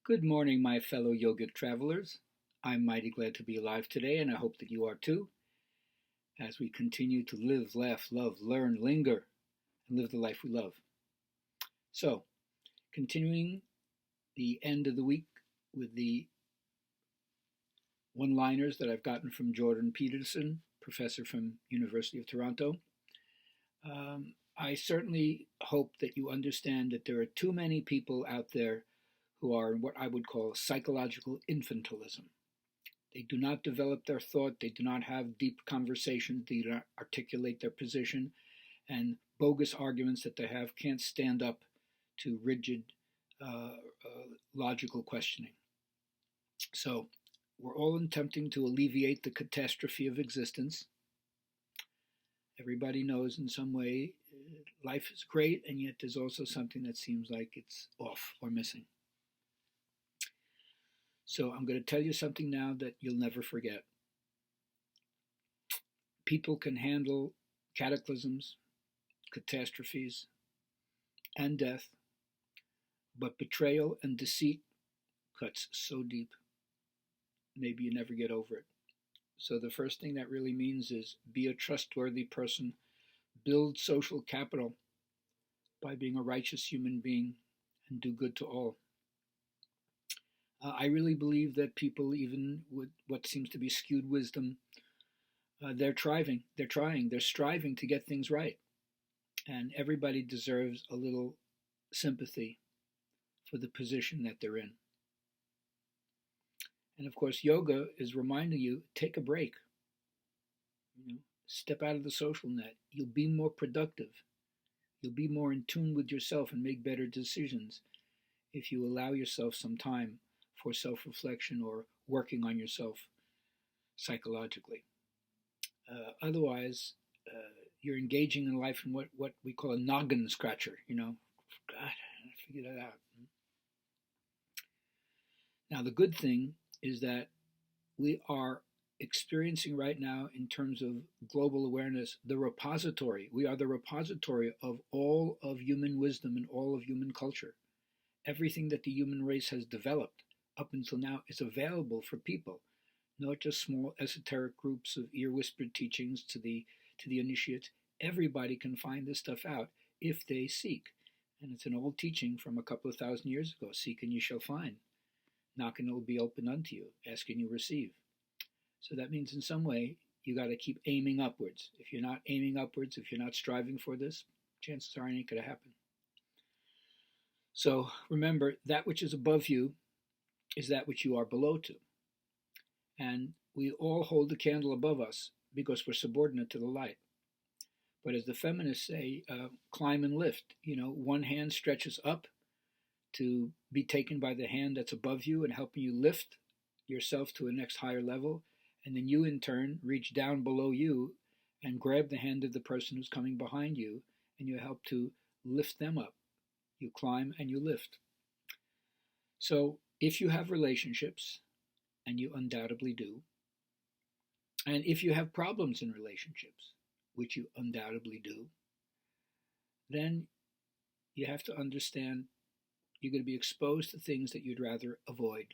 Good morning, my fellow yogic travelers. I'm mighty glad to be alive today, and I hope that you are too, as we continue to live, laugh, love, learn, linger, and live the life we love. So, continuing the end of the week with the one-liners that I've gotten from Jordan Peterson, professor from University of Toronto. I certainly hope that you understand that there are too many people out there who are in what I would call psychological infantilism. They do not develop their thought, they do not have deep conversations, they do not articulate their position, and bogus arguments that they have can't stand up to rigid, logical questioning. So, we're all attempting to alleviate the catastrophe of existence. Everybody knows in some way life is great, and yet there's also something that seems like it's off or missing. So I'm going to tell you something now that you'll never forget. People can handle cataclysms, catastrophes, and death, but betrayal and deceit cuts so deep, maybe you never get over it. So the first thing that really means is be a trustworthy person, build social capital by being a righteous human being, and do good to all. I really believe that people, even with what seems to be skewed wisdom, they're striving to get things right. And everybody deserves a little sympathy for the position that they're in. And of course, yoga is reminding you, take a break. Step out of the social net. You'll be more productive. You'll be more in tune with yourself and make better decisions if you allow yourself some time for self-reflection or working on yourself psychologically. Otherwise, you're engaging in life in what we call a noggin scratcher. God, I figured that out. Now, the good thing is that we are experiencing right now, in terms of global awareness, the repository. We are the repository of all of human wisdom and all of human culture. Everything that the human race has developed up until now is available for people, not just small esoteric groups of ear-whispered teachings to the initiates. Everybody can find this stuff out if they seek. And it's an old teaching from a couple of thousand years ago. Seek and you shall find. Knock and it will be opened unto you. Ask and you receive. So that means in some way you got to keep aiming upwards. If you're not aiming upwards, if you're not striving for this, chances are it ain't going to happen. So remember, that which is above you is that which you are below to. And we all hold the candle above us because we're subordinate to the light. But as the feminists say, climb and lift. One hand stretches up to be taken by the hand that's above you and helping you lift yourself to a next higher level. And then you, in turn, reach down below you and grab the hand of the person who's coming behind you, and you help to lift them up. You climb and you lift. So if you have relationships, and you undoubtedly do, and if you have problems in relationships, which you undoubtedly do, then you have to understand you're going to be exposed to things that you'd rather avoid.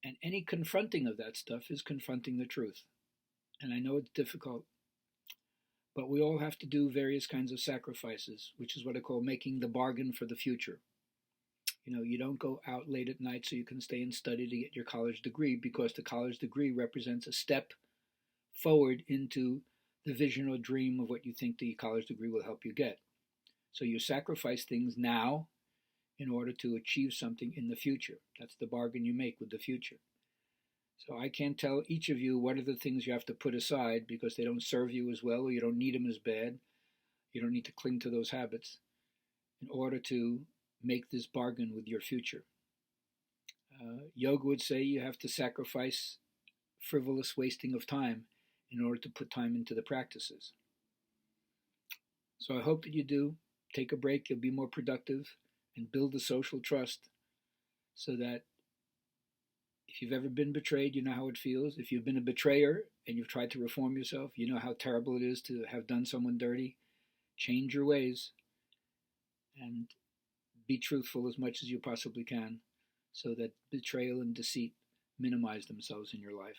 And any confronting of that stuff is confronting the truth. And I know it's difficult, but we all have to do various kinds of sacrifices, which is what I call making the bargain for the future. You don't go out late at night so you can stay and study to get your college degree, because the college degree represents a step forward into the vision or dream of what you think the college degree will help you get. So you sacrifice things now in order to achieve something in the future. That's the bargain you make with the future. So I can't tell each of you what are the things you have to put aside because they don't serve you as well, or you don't need them as bad. You don't need to cling to those habits in order to make this bargain with your future. Yoga would say you have to sacrifice frivolous wasting of time in order to put time into the practices. So I hope that you do. Take a break, you'll be more productive, and build the social trust so that if you've ever been betrayed, you know how it feels. If you've been a betrayer and you've tried to reform yourself, you know how terrible it is to have done someone dirty. Change your ways and be truthful as much as you possibly can so that betrayal and deceit minimize themselves in your life.